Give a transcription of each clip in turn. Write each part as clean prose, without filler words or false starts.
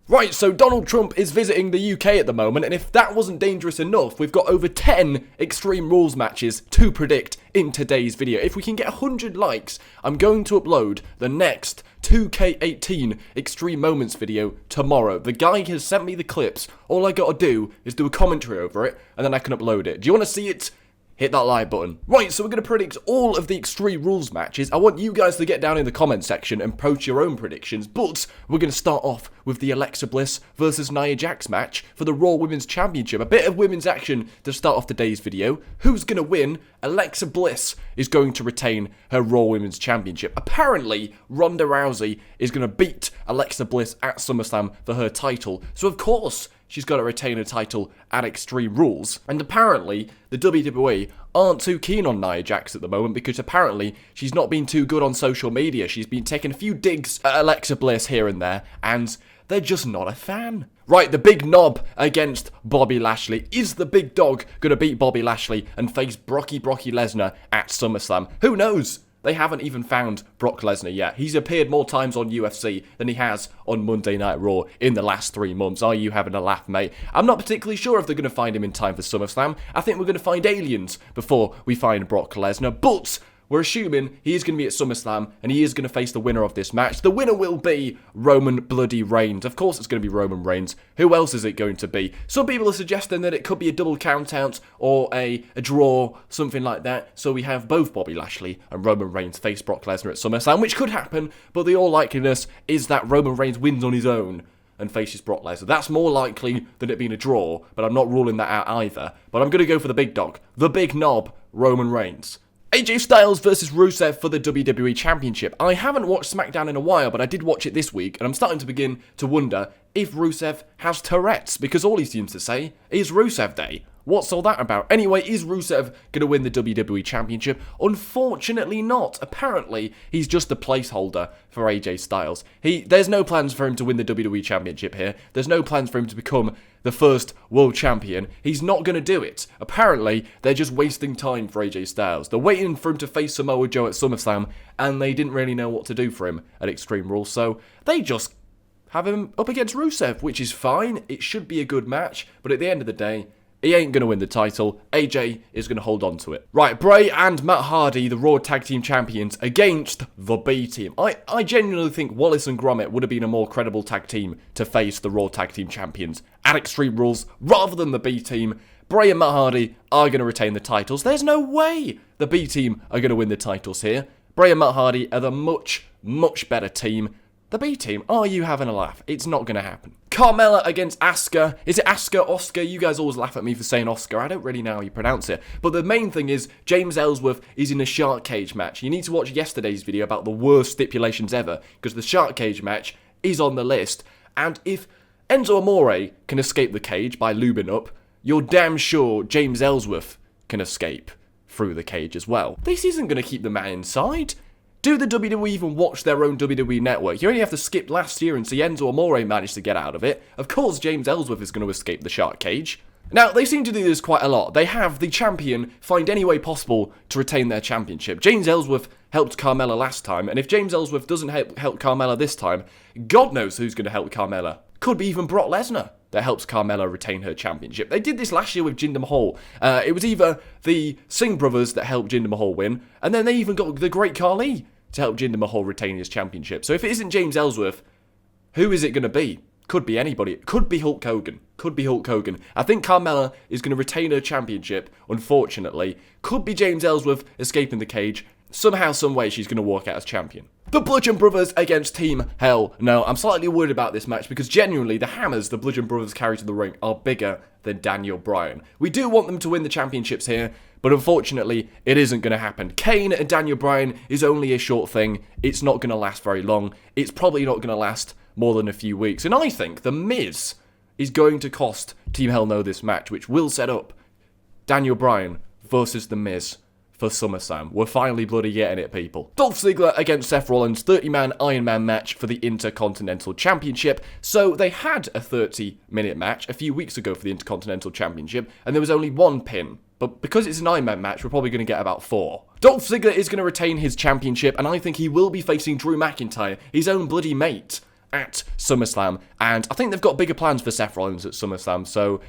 Right, so Donald Trump is visiting the UK at the moment, and if that wasn't dangerous enough, we've got over 10 Extreme Rules matches to predict in today's video. If we can get 100 likes, I'm going to upload the next 2K18 Extreme Moments video tomorrow. The guy has sent me the clips. All I gotta do is do a commentary over it, and then I can upload it. Do you want to see it? Hit that like button. Right, so we're going to predict all of the Extreme Rules matches. I want you guys to get down in the comment section and post your own predictions, but we're going to start off with the Alexa Bliss versus Nia Jax match for the Raw Women's Championship. A bit of women's action to start off today's video. Who's going to win? Alexa Bliss is going to retain her Raw Women's Championship. Apparently, Ronda Rousey is going to beat Alexa Bliss at SummerSlam for her title, so of course she's got to retain her title at Extreme Rules. And apparently, the WWE aren't too keen on Nia Jax at the moment because apparently she's not been too good on social media. She's been taking a few digs at Alexa Bliss here and there, and they're just not a fan. Right, the big knob against Bobby Lashley. Is the big dog going to beat Bobby Lashley and face Brocky Lesnar at SummerSlam? Who knows? They haven't even found Brock Lesnar yet. He's appeared more times on UFC than he has on Monday Night Raw in the last 3 months. Are you having a laugh, mate? I'm not particularly sure if they're going to find him in time for SummerSlam. I think we're going to find aliens before we find Brock Lesnar, but we're assuming he is going to be at SummerSlam and he is going to face the winner of this match. The winner will be Roman bloody Reigns. Of course it's going to be Roman Reigns. Who else is it going to be? Some people are suggesting that it could be a double count-out or a draw, something like that. So we have both Bobby Lashley and Roman Reigns face Brock Lesnar at SummerSlam, which could happen, but the all likeliness is that Roman Reigns wins on his own and faces Brock Lesnar. That's more likely than it being a draw, but I'm not ruling that out either. But I'm going to go for the big dog, the big knob, Roman Reigns. AJ Styles versus Rusev for the WWE Championship. I haven't watched SmackDown in a while, but I did watch it this week, and I'm starting to begin to wonder if Rusev has Tourette's, because all he seems to say is Rusev Day. What's all that about? Anyway, is Rusev going to win the WWE Championship? Unfortunately not. Apparently, he's just a placeholder for AJ Styles. There's no plans for him to win the WWE Championship here. There's no plans for him to become the first world champion. He's not going to do it. Apparently, they're just wasting time for AJ Styles. They're waiting for him to face Samoa Joe at SummerSlam, and they didn't really know what to do for him at Extreme Rules, so they just have him up against Rusev, which is fine. It should be a good match, but at the end of the day, he ain't going to win the title. AJ is going to hold on to it. Right, Bray and Matt Hardy, the Raw Tag Team Champions, against the B Team. I genuinely think Wallace and Gromit would have been a more credible tag team to face the Raw Tag Team Champions at Extreme Rules rather than the B Team. Bray and Matt Hardy are going to retain the titles. There's no way the B Team are going to win the titles here. Bray and Matt Hardy are the much better team. The B Team, are you having a laugh? It's not going to happen. Carmella against Asuka. Is it Asuka, Oscar? You guys always laugh at me for saying Oscar. I don't really know how you pronounce it. But the main thing is, James Ellsworth is in a shark cage match. You need to watch yesterday's video about the worst stipulations ever, because the shark cage match is on the list. And if Enzo Amore can escape the cage by lubing up, you're damn sure James Ellsworth can escape through the cage as well. This isn't going to keep the man inside. Do the WWE even watch their own WWE network? You only have to skip last year and see Enzo Amore manage to get out of it. Of course, James Ellsworth is going to escape the shark cage. Now, they seem to do this quite a lot. They have the champion find any way possible to retain their championship. James Ellsworth helped Carmella last time, and if James Ellsworth doesn't help Carmella this time, God knows who's going to help Carmella. Could be even Brock Lesnar that helps Carmella retain her championship. They did this last year with Jinder Mahal. It was either the Singh brothers that helped Jinder Mahal win, and then they even got the Great Khali to help Jinder Mahal retain his championship. So if it isn't James Ellsworth, who is it going to be? Could be anybody. It could be Hulk Hogan. Could be Hulk Hogan. I think Carmella is going to retain her championship, unfortunately. Could be James Ellsworth escaping the cage. Somehow, some way, she's going to walk out as champion. The Bludgeon Brothers against Team Hell No. I'm slightly worried about this match because genuinely the hammers the Bludgeon Brothers carry to the ring are bigger than Daniel Bryan. We do want them to win the championships here, but unfortunately, it isn't going to happen. Kane and Daniel Bryan is only a short thing. It's not going to last very long. It's probably not going to last more than a few weeks. And I think The Miz is going to cost Team Hell No this match, which will set up Daniel Bryan versus The Miz for SummerSlam. We're finally bloody getting it, people. Dolph Ziggler against Seth Rollins, 30-man Iron Man match for the Intercontinental Championship. So they had a 30-minute match a few weeks ago for the Intercontinental Championship, and there was only one pin. But because it's an Iron Man match, we're probably going to get about 4. Dolph Ziggler is going to retain his championship, and I think he will be facing Drew McIntyre, his own bloody mate, at SummerSlam, and I think they've got bigger plans for Seth Rollins at SummerSlam, so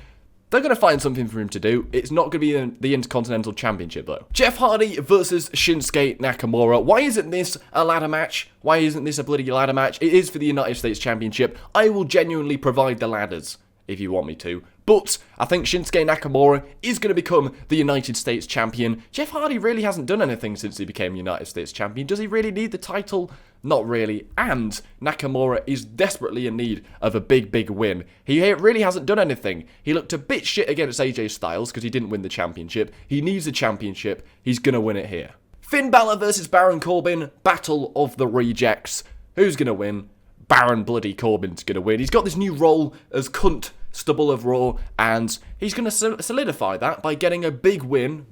they're going to find something for him to do. It's not going to be the Intercontinental Championship, though. Jeff Hardy versus Shinsuke Nakamura. Why isn't this a ladder match? Why isn't this a bloody ladder match? It is for the United States Championship. I will genuinely provide the ladders if you want me to. But I think Shinsuke Nakamura is going to become the United States Champion. Jeff Hardy really hasn't done anything since he became United States Champion. Does he really need the title? Not really. And Nakamura is desperately in need of a big win. He really hasn't done anything. He looked a bit shit against AJ Styles because he didn't win the championship. He needs a championship. He's going to win it here. Finn Balor versus Baron Corbin. Battle of the Rejects. Who's going to win? Baron bloody Corbin's going to win. He's got this new role as cunt stubble of Raw, and he's going to solidify that by getting a big win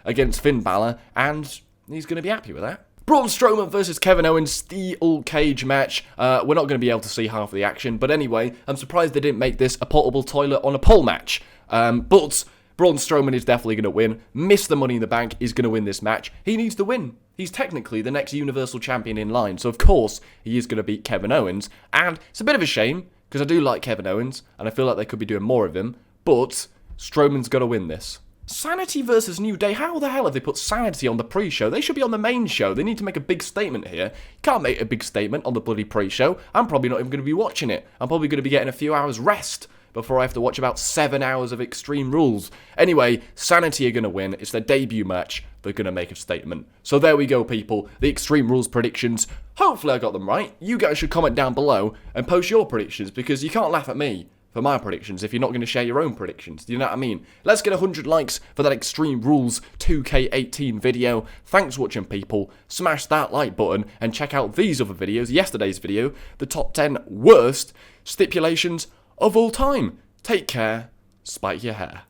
against Finn Balor, and he's going to be happy with that. Braun Strowman versus Kevin Owens steel cage match. We're not going to be able to see half of the action, but anyway, I'm surprised they didn't make this a portable toilet on a pole match. But Braun Strowman is definitely going to win. Mr. Money in the Bank is going to win this match. He needs the win. He's technically the next Universal Champion in line, so of course he is going to beat Kevin Owens, and it's a bit of a shame, because I do like Kevin Owens, and I feel like they could be doing more of him, but Strowman's got to win this. Sanity versus New Day. How the hell have they put Sanity on the pre-show? They should be on the main show. They need to make a big statement here. You can't make a big statement on the bloody pre-show. I'm probably not even going to be watching it. I'm probably going to be getting a few hours rest before I have to watch about 7 hours of Extreme Rules. Anyway, Sanity are going to win. It's their debut match. They're going to make a statement. So there we go, people. The Extreme Rules predictions. Hopefully I got them right. You guys should comment down below and post your predictions, because you can't laugh at me for my predictions if you're not going to share your own predictions. Do you know what I mean? Let's get 100 likes for that Extreme Rules 2K18 video. Thanks for watching, people. Smash that like button and check out these other videos. Yesterday's video, the top 10 worst stipulations of all time. Take care. Spike your hair.